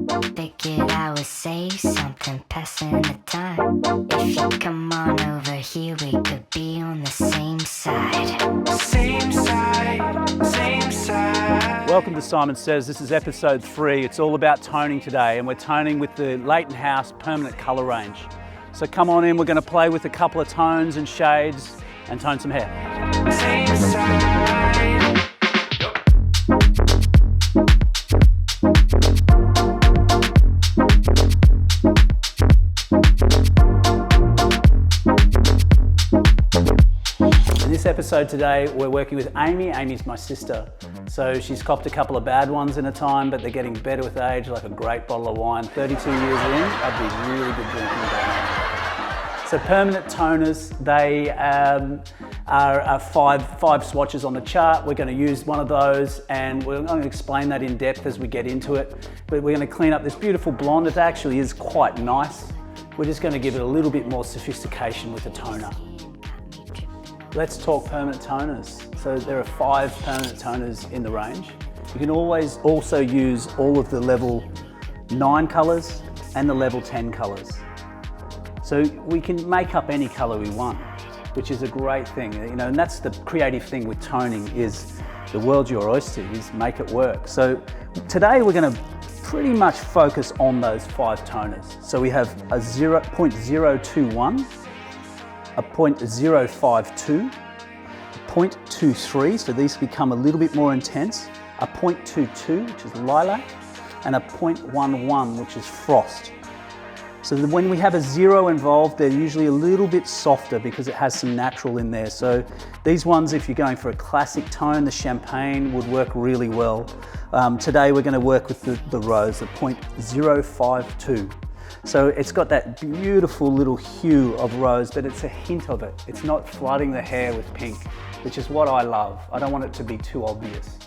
Figured I would say something, passing the time. If you come on over here, we could be on the same side. Same side, same side. Welcome to Simon Says. This is episode 3. It's all about toning today, and we're toning with the Leyton House permanent colour range. So come on in, we're going to play with a couple of tones and shades and tone some hair. Same side. In this episode today, we're working with Amy. Amy's my sister. So she's copped a couple of bad ones in a time, but they're getting better with age, like a great bottle of wine. 32 years in, that'd be really good drinking game. So permanent toners, they are five swatches on the chart. We're going to use one of those, and we're going to explain that in depth as we get into it. But we're going to clean up this beautiful blonde. It actually is quite nice. We're just going to give it a little bit more sophistication with the toner. Let's talk permanent toners. So there are 5 permanent toners in the range. You can always also use all of the level 9 colours and the level 10 colours. So we can make up any colour we want, which is a great thing, you know, and that's the creative thing with toning, is the world's your oyster, is make it work. So today we're going to pretty much focus on those 5 toners. So we have a 0.021, a 0.052, a 0.23, so these become a little bit more intense, a 0.22, which is lilac, and a 0.11, which is frost. So when we have a 0 involved, they're usually a little bit softer because it has some natural in there. So these ones, if you're going for a classic tone, the champagne would work really well. Today we're going to work with the rose, the 0.052. So it's got that beautiful little hue of rose, but it's a hint of it. It's not flooding the hair with pink, which is what I love. I don't want it to be too obvious.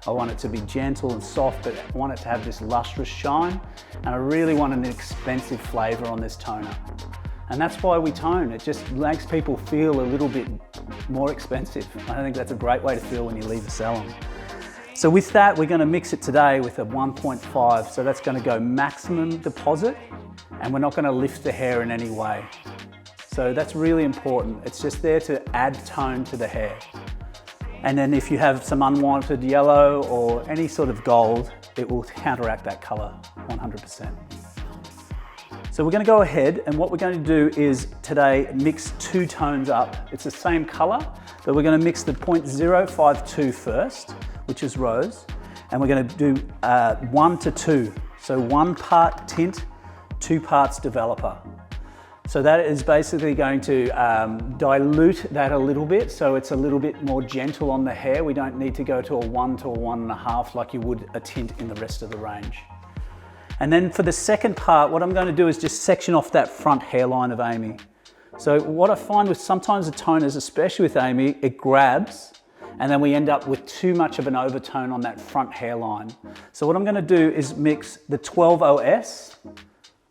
I want it to be gentle and soft, but I want it to have this lustrous shine. And I really want an expensive flavour on this toner. And that's why we tone. It just makes people feel a little bit more expensive. I think that's a great way to feel when you leave a salon. So with that, we're going to mix it today with a 1.5. So that's going to go maximum deposit, and we're not going to lift the hair in any way. So that's really important. It's just there to add tone to the hair. And then if you have some unwanted yellow or any sort of gold, it will counteract that colour 100%. So we're going to go ahead, and what we're going to do is today mix 2 tones up. It's the same colour, but we're going to mix the 0.052 first, which is rose, and we're going to do 1 to 2. So 1 part tint, 2 parts developer. So that is basically going to dilute that a little bit, so it's a little bit more gentle on the hair. We don't need to go to a 1 to a 1.5 like you would a tint in the rest of the range. And then for the second part, what I'm going to do is just section off that front hairline of Amy. So what I find with sometimes the toners, especially with Amy, it grabs, and then we end up with too much of an overtone on that front hairline. So what I'm going to do is mix the 12 OS,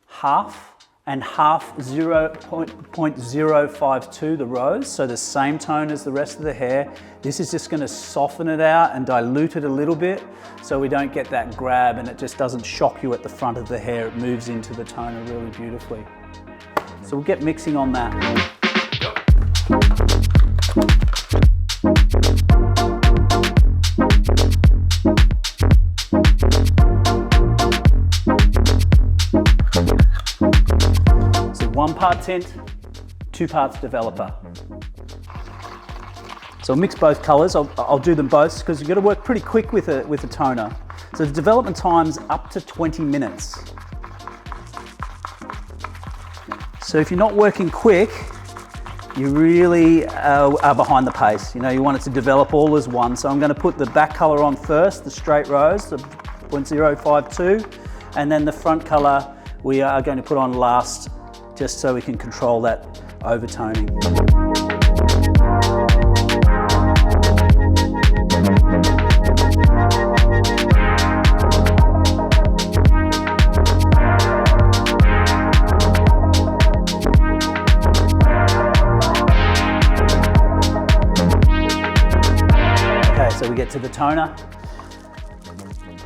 half, and half 0.052, the rose, so the same tone as the rest of the hair. This is just going to soften it out and dilute it a little bit so we don't get that grab and it just doesn't shock you at the front of the hair. It moves into the toner really beautifully. So we'll get mixing on that. So 1 part tint, 2 parts developer. So I'll mix both colours. I'll do them both because you've got to work pretty quick with a toner. So the development time's up to 20 minutes. So if you're not working quick, you really are behind the pace. You know, you want it to develop all as one. So I'm going to put the back colour on first, the straight rose, the 0.052, and then the front colour we are going to put on last, just so we can control that overtoning. Okay, so we get to the toner.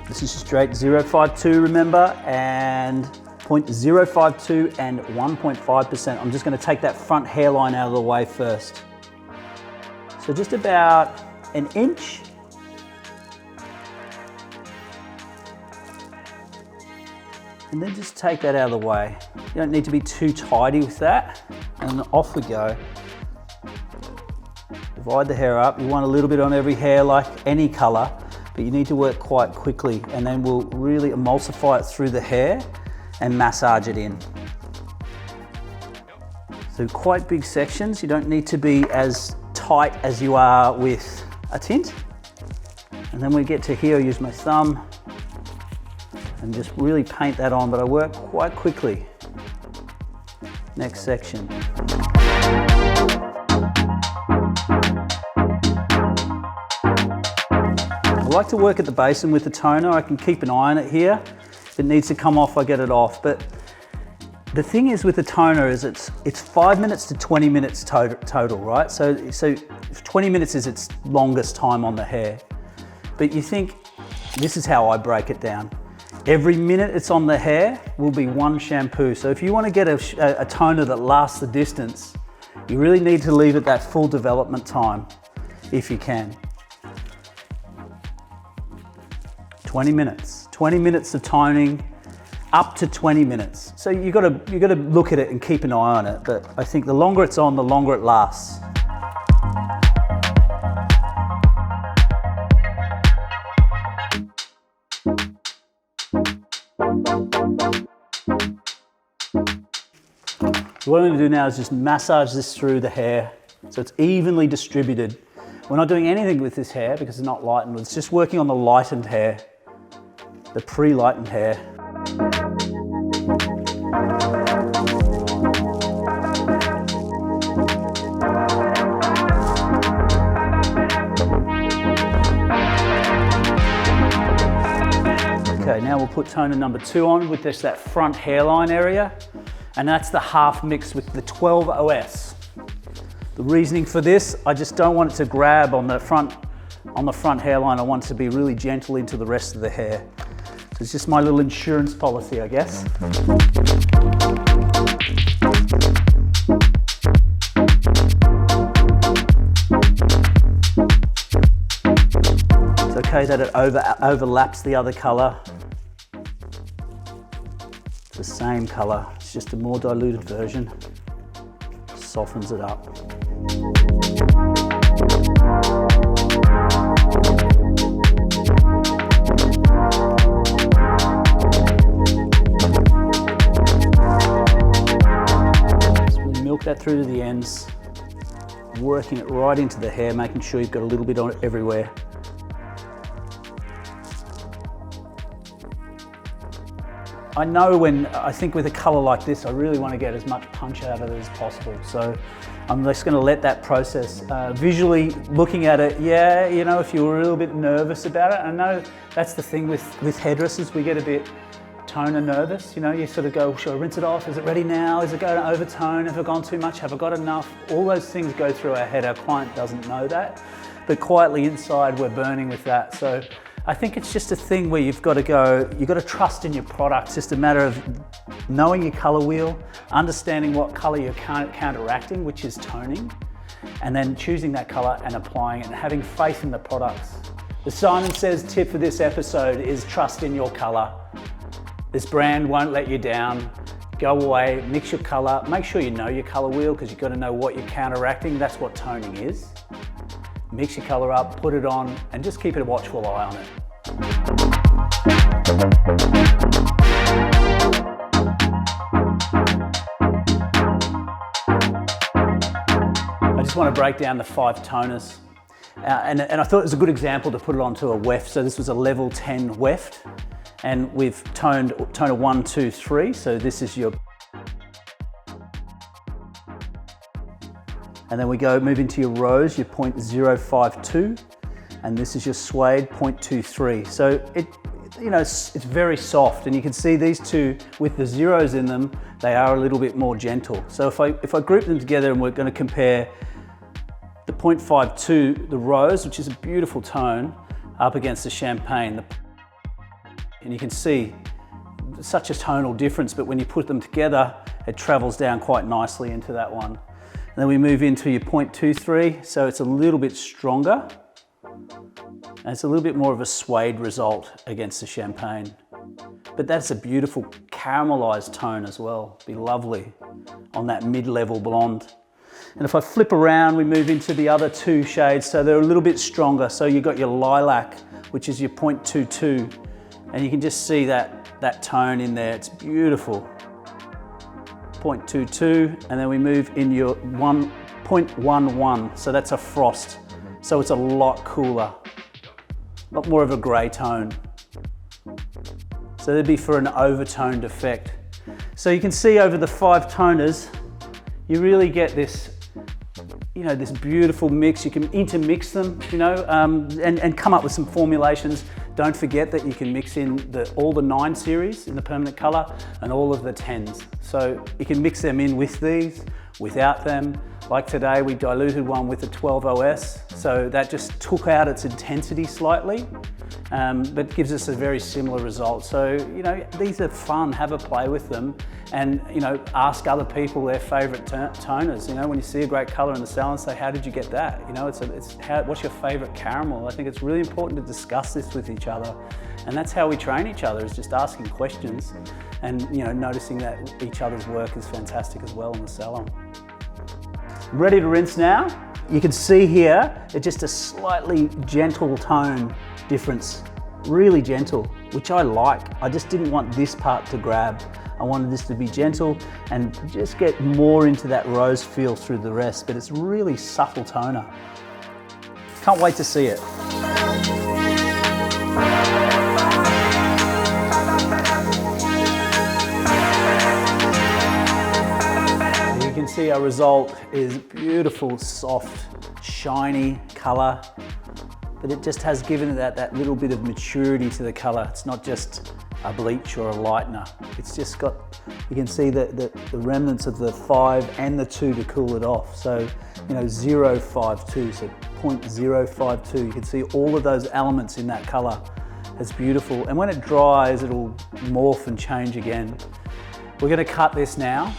The This is straight 0.52, remember, and 0.052 and 1.5%. I'm just going to take that front hairline out of the way first. So just about an inch. And then just take that out of the way. You don't need to be too tidy with that. And off we go. Divide the hair up. You want a little bit on every hair like any color, but you need to work quite quickly, and then we'll really emulsify it through the hair and massage it in. So quite big sections. You don't need to be as tight as you are with a tint. And then we get to here, I use my thumb and just really paint that on, but I work quite quickly. Next section. I like to work at the basin with the toner. I can keep an eye on it here. If it needs to come off, I get it off. But the thing is with the toner is it's 5 minutes to 20 minutes total, right? So 20 minutes is its longest time on the hair. But you think, this is how I break it down. Every minute it's on the hair will be one shampoo. So if you want to get a toner that lasts the distance, you really need to leave it that full development time, if you can. 20 minutes. 20 minutes of toning, up to 20 minutes. So you got to look at it and keep an eye on it. But I think the longer it's on, the longer it lasts. So what I'm going to do now is just massage this through the hair so it's evenly distributed. We're not doing anything with this hair because it's not lightened. It's just working on the lightened hair, the pre-lightened hair. Okay, now we'll put toner number 2 on with just that front hairline area. And that's the half mix with the 12 OS. The reasoning for this, I just don't want it to grab on the front hairline. I want it to be really gentle into the rest of the hair. So it's just my little insurance policy, I guess. It's okay that it overlaps the other color. It's the same color. It's just a more diluted version. Softens it up. So we milk that through to the ends, working it right into the hair, making sure you've got a little bit on it everywhere. I think with a color like this, I really want to get as much punch out of it as possible. So I'm just going to let that process. Visually looking at it, yeah, you know, if you're a little bit nervous about it, I know that's the thing with hairdressers, we get a bit toner nervous. You know, you sort of go, should I rinse it off? Is it ready now? Is it going to overtone? Have I gone too much? Have I got enough? All those things go through our head. Our client doesn't know that, but quietly inside we're burning with that. So I think it's just a thing where you've got to trust in your product. It's just a matter of knowing your color wheel, understanding what color you're counteracting, which is toning, and then choosing that color and applying it and having faith in the products. The Simon Says tip for this episode is trust in your color. This brand won't let you down. Go away, mix your color, make sure you know your color wheel because you've got to know what you're counteracting. That's what toning is. Mix your color up, put it on, and just keep a watchful eye on it. I just want to break down the 5 toners. And I thought it was a good example to put it onto a weft. So this was a level 10 weft. And we've toned toner 1, 2, 3. So this is your... And then we move into your rose, your 0.052, and this is your suede, 0.23. So it's very soft, and you can see these two with the zeros in them, they are a little bit more gentle. So if I group them together and we're going to compare the 0.52, the rose, which is a beautiful tone, up against the champagne. And you can see such a tonal difference, but when you put them together, it travels down quite nicely into that one. And then we move into your 0.23, so it's a little bit stronger. And it's a little bit more of a suede result against the champagne. But that's a beautiful caramelized tone as well. Be lovely on that mid-level blonde. And if I flip around, we move into the other two shades, so they're a little bit stronger. So you've got your lilac, which is your 0.22, and you can just see that tone in there. It's beautiful. 0.22, and then we move in your 1.11, so that's a frost. So it's a lot cooler, a lot more of a grey tone. So that'd be for an overtoned effect. So you can see over the 5 toners, you really get this, you know, this beautiful mix. You can intermix them, you know, and come up with some formulations. Don't forget that you can mix in all the 9 series in the permanent color and all of the 10s. So you can mix them in with these, without them. Like today, we diluted one with the 12 OS. So that just took out its intensity slightly, but gives us a very similar result. So, you know, these are fun, have a play with them, and, you know, ask other people their favorite toners. You know, when you see a great color in the salon, say, how did you get that? You know, what's your favorite caramel? I think it's really important to discuss this with each other. And that's how we train each other, is just asking questions and, you know, noticing that each other's work is fantastic as well in the salon. Ready to rinse now. You can see here, it's just a slightly gentle tone difference, really gentle, which I like. I just didn't want this part to grab. I wanted this to be gentle and just get more into that rose feel through the rest, but it's really subtle toner. Can't wait to see it. You can see our result is beautiful, soft, shiny color, but it just has given it that little bit of maturity to the color. It's not just a bleach or a lightener. It's just got, you can see the remnants of the 5 and the 2 to cool it off. So, you know, 0.52, so 0.052. You can see all of those elements in that color. It's beautiful. And when it dries, it'll morph and change again. We're gonna cut this now.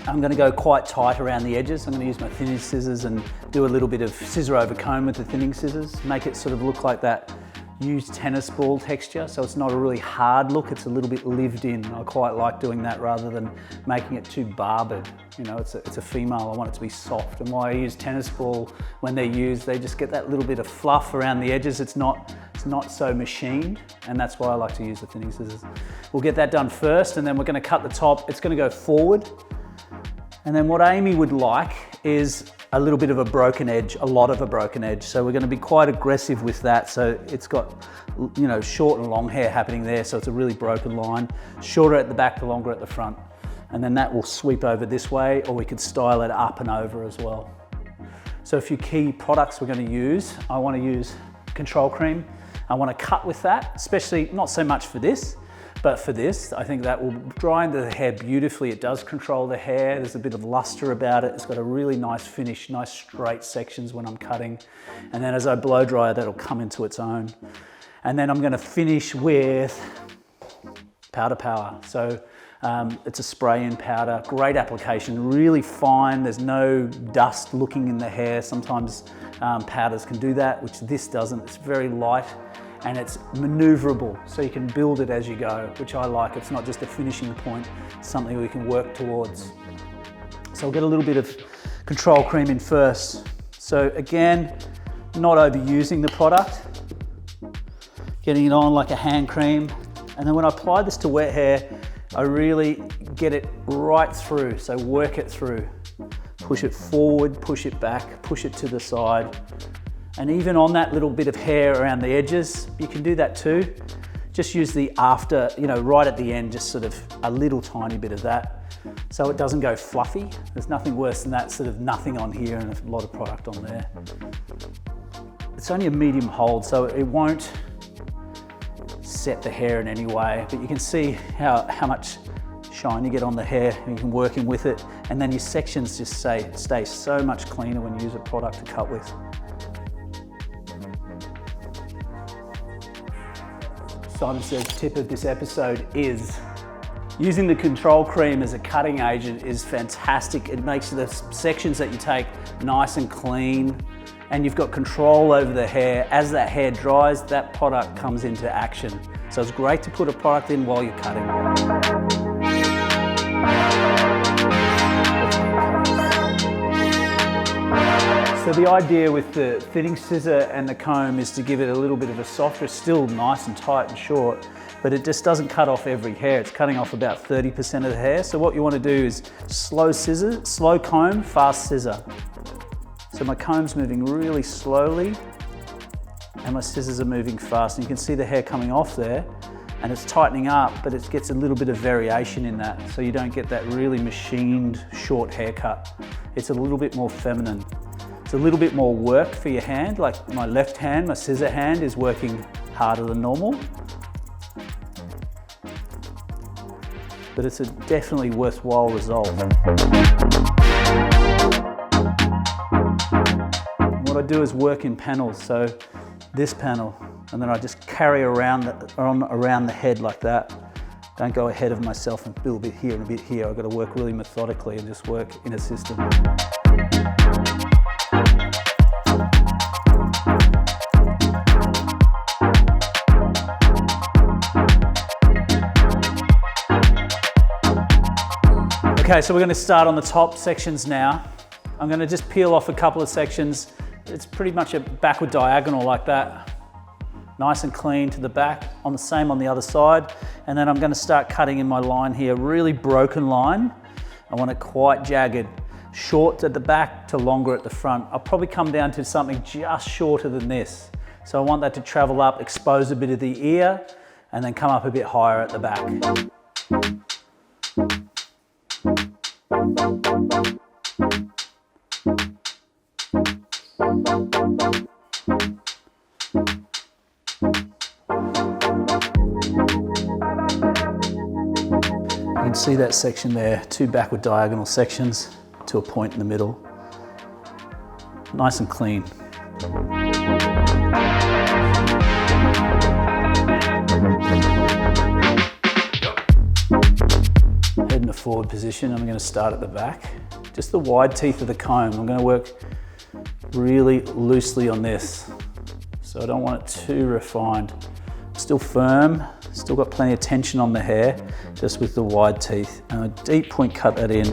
I'm going to go quite tight around the edges. I'm going to use my thinning scissors and do a little bit of scissor over comb with the thinning scissors. Make it sort of look like that used tennis ball texture, so it's not a really hard look, it's a little bit lived in. I quite like doing that rather than making it too barbed. You know, it's a female, I want it to be soft. And why I use tennis ball, when they're used, they just get that little bit of fluff around the edges. It's not so machined, and that's why I like to use the thinning scissors. We'll get that done first, and then we're going to cut the top. It's going to go forward. And then what Amy would like is a little bit of a broken edge, a lot of a broken edge. So we're going to be quite aggressive with that. So it's got, you know, short and long hair happening there. So it's a really broken line, shorter at the back, the longer at the front. And then that will sweep over this way, or we could style it up and over as well. So a few key products we're going to use. I want to use control cream. I want to cut with that, especially not so much for this, but for this, I think that will dry into the hair beautifully. It does control the hair. There's a bit of luster about it. It's got a really nice finish, nice straight sections when I'm cutting. And then as I blow dry, that'll come into its own. And then I'm going to finish with powder power. So it's a spray in powder, great application, really fine. There's no dust looking in the hair. Sometimes powders can do that, which this doesn't. It's very light. And it's maneuverable, so you can build it as you go, which I like. It's not just a finishing point, it's something we can work towards. So I'll get a little bit of control cream in first. So again, not overusing the product, getting it on like a hand cream. And then when I apply this to wet hair, I really get it right through, so work it through. Push it forward, push it back, push it to the side. And even on that little bit of hair around the edges, you can do that too. Just use the after, you know, right at the end, just sort of a little tiny bit of that, so it doesn't go fluffy. There's nothing worse than that, sort of nothing on here and a lot of product on there. It's only a medium hold, so it won't set the hair in any way, but you can see how much shine you get on the hair, and you can work in with it, and then your sections just stay so much cleaner when you use a product to cut with. Simon Says tip of this episode is using the control cream as a cutting agent is fantastic. It makes the sections that you take nice and clean, and you've got control over the hair. As that hair dries, that product comes into action. So it's great to put a product in while you're cutting. So the idea with the thinning scissor and the comb is to give it a little bit of a softer, still nice and tight and short, but it just doesn't cut off every hair. It's cutting off about 30% of the hair. So what you want to do is slow scissor, slow comb, fast scissor. So my comb's moving really slowly and my scissors are moving fast. And you can see the hair coming off there and it's tightening up, but it gets a little bit of variation in that. So you don't get that really machined short haircut. It's a little bit more feminine. It's a little bit more work for your hand. Like my left hand, my scissor hand is working harder than normal. But it's a definitely worthwhile result. What I do is work in panels. So this panel, and then I just carry around the head like that. Don't go ahead of myself and do a bit here and a bit here. I've got to work really methodically and just work in a system. Okay, so we're going to start on the top sections now. I'm going to just peel off a couple of sections. It's pretty much a backward diagonal like that. Nice and clean to the back, on the same on the other side. And then I'm going to start cutting in my line here, really broken line. I want it quite jagged, short at the back to longer at the front. I'll probably come down to something just shorter than this. So I want that to travel up, expose a bit of the ear, and then come up a bit higher at the back. You can see that section there, two backward diagonal sections to a point in the middle. Nice and clean. Head in a forward position, I'm going to start at the back. Just the wide teeth of the comb. I'm going to work really loosely on this. So I don't want it too refined. Still firm, still got plenty of tension on the hair, just with the wide teeth. And a deep point cut that in.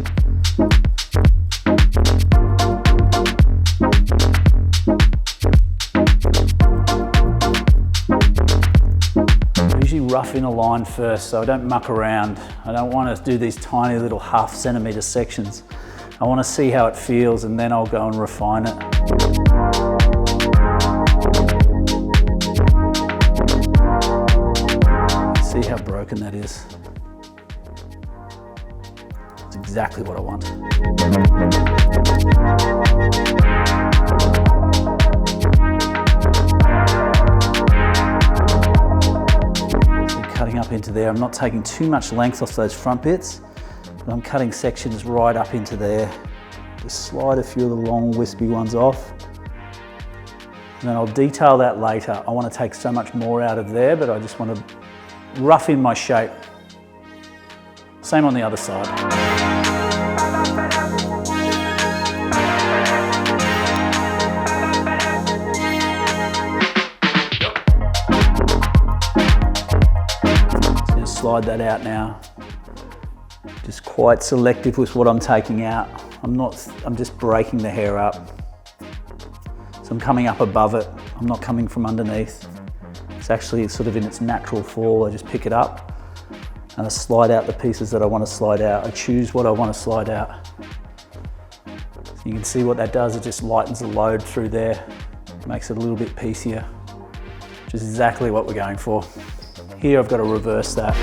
I usually rough in a line first so I don't muck around. I don't want to do these tiny little ½ centimetre sections. I want to see how it feels and then I'll go and refine it. See how broken that is. It's exactly what I want. So cutting up into there, I'm not taking too much length off those front bits. I'm cutting sections right up into there. Just slide a few of the long wispy ones off. And then I'll detail that later. I want to take so much more out of there, but I just want to rough in my shape. Same on the other side. Just slide that out now. Just quite selective with what I'm taking out. I'm just breaking the hair up. So I'm coming up above it. I'm not coming from underneath. It's actually sort of in its natural fall. I just pick it up and I slide out the pieces that I want to slide out. I choose what I want to slide out. So you can see what that does. It just lightens the load through there. Makes it a little bit piecier, which is exactly what we're going for. Here I've got to reverse that.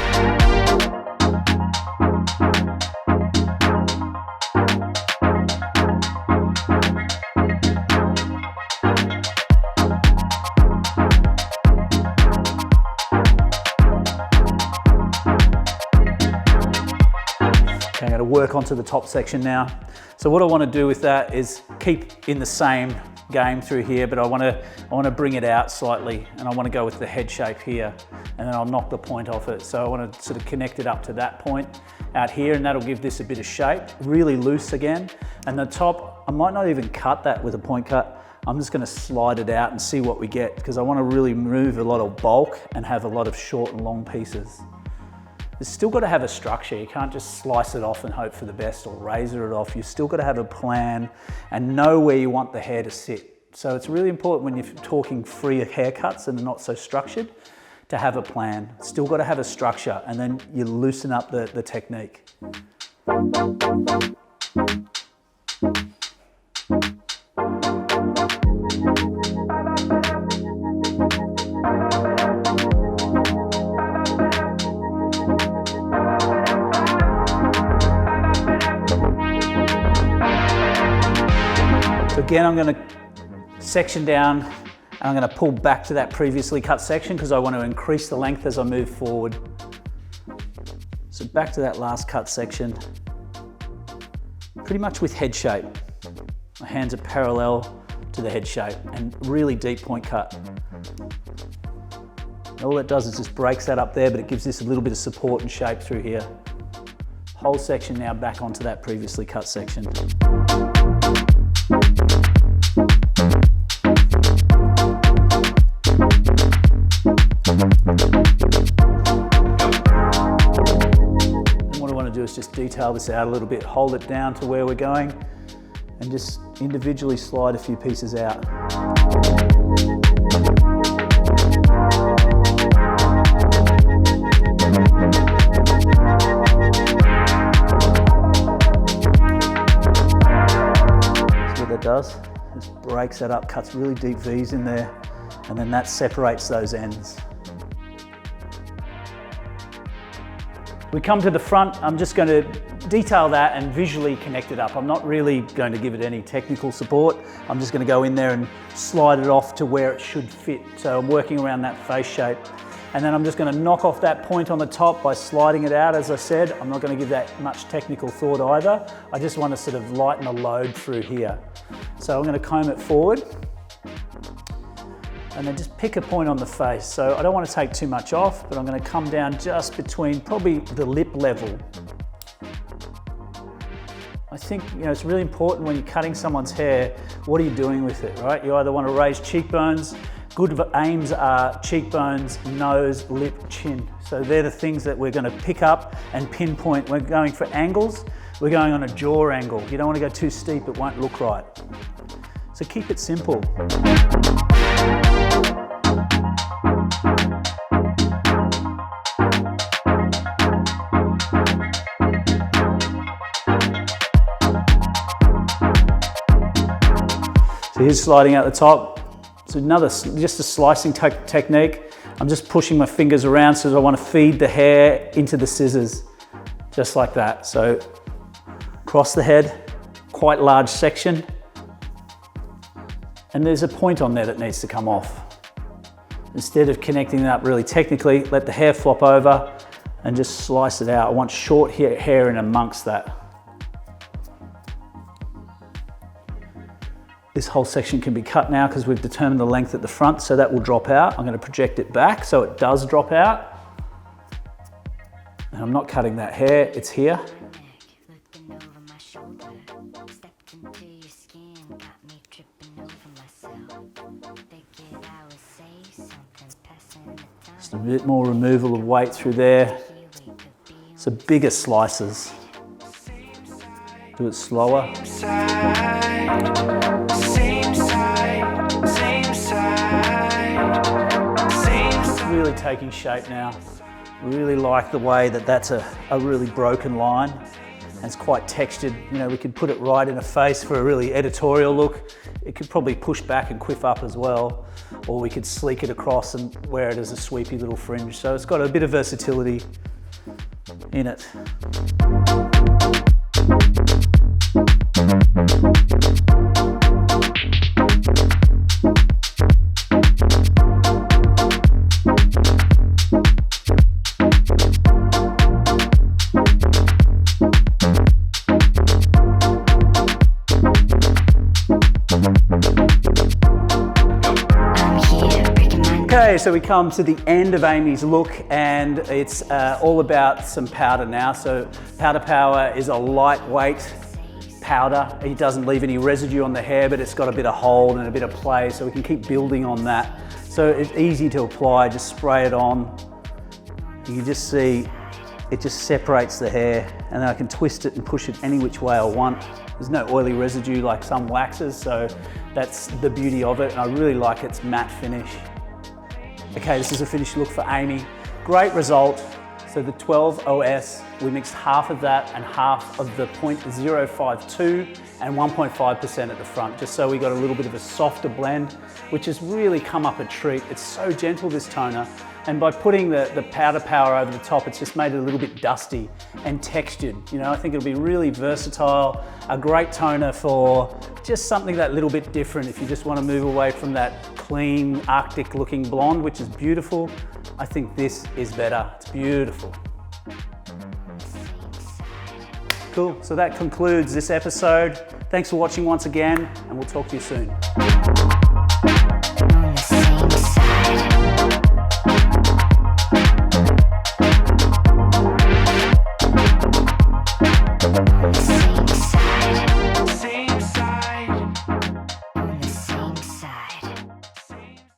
I'm going to work onto the top section now. So what I want to do with that is keep in the same game through here, but I want to bring it out slightly, and I want to go with the head shape here, and then I'll knock the point off it. So I want to sort of connect it up to that point out here, and that'll give this a bit of shape. Really loose again. And the top, I might not even cut that with a point cut. I'm just going to slide it out and see what we get, because I want to really remove a lot of bulk and have a lot of short and long pieces. It's still got to have a structure. You can't just slice it off and hope for the best or razor it off. You've still got to have a plan and know where you want the hair to sit. So it's really important when you're talking free haircuts and not so structured to have a plan. Still got to have a structure, and then you loosen up the technique. So again, I'm going to section down, and I'm going to pull back to that previously cut section because I want to increase the length as I move forward. So back to that last cut section, pretty much with head shape. My hands are parallel to the head shape and really deep point cut. And all it does is just breaks that up there, but it gives this a little bit of support and shape through here. Whole section now back onto that previously cut section. Is just detail this out a little bit, hold it down to where we're going, and just individually slide a few pieces out. See what that does? Just breaks that up, cuts really deep V's in there, and then that separates those ends. We come to the front, I'm just going to detail that and visually connect it up. I'm not really going to give it any technical support. I'm just going to go in there and slide it off to where it should fit. So I'm working around that face shape. And then I'm just going to knock off that point on the top by sliding it out, as I said. I'm not going to give that much technical thought either. I just want to sort of lighten the load through here. So I'm going to comb it forward, and then just pick a point on the face. So I don't want to take too much off, but I'm going to come down just between probably the lip level. I think, it's really important when you're cutting someone's hair, what are you doing with it, right? You either want to raise cheekbones. Good aims are cheekbones, nose, lip, chin. So they're the things that we're going to pick up and pinpoint. We're going for angles. We're going on a jaw angle. You don't want to go too steep, it won't look right. So keep it simple. So here's sliding out the top. So just a slicing technique. I'm just pushing my fingers around so I want to feed the hair into the scissors, just like that. So across the head, quite large section. And there's a point on there that needs to come off. Instead of connecting it up really technically, let the hair flop over and just slice it out. I want short hair in amongst that. This whole section can be cut now because we've determined the length at the front, so that will drop out. I'm going to project it back so it does drop out. And I'm not cutting that hair, it's here. Just a bit more removal of weight through there. So bigger slices. Do it slower. Really taking shape now. Really like the way that that's a really broken line. And it's quite textured. We could put it right in a face for a really editorial look. It could probably push back and quiff up as well. Or we could sleek it across and wear it as a sweepy little fringe. So it's got a bit of versatility in it. Okay, so we come to the end of Amy's look, and it's all about some powder now. So Powder Power is a lightweight powder. It doesn't leave any residue on the hair, but it's got a bit of hold and a bit of play, so we can keep building on that. So it's easy to apply, just spray it on. You can just see it just separates the hair, and then I can twist it and push it any which way I want. There's no oily residue like some waxes, so that's the beauty of it, and I really like its matte finish. Okay, this is a finished look for Amy. Great result. So the 12 OS, we mixed half of that and half of the 0.052 and 1.5% at the front, just so we got a little bit of a softer blend, which has really come up a treat. It's so gentle, this toner. And by putting the Powder Power over the top, it's just made it a little bit dusty and textured. You know, I think it'll be really versatile, a great toner for just something that little bit different. If you just want to move away from that clean, Arctic looking blonde, which is beautiful, I think this is better. It's beautiful. Cool, so that concludes this episode. Thanks for watching once again, and we'll talk to you soon. On the same side.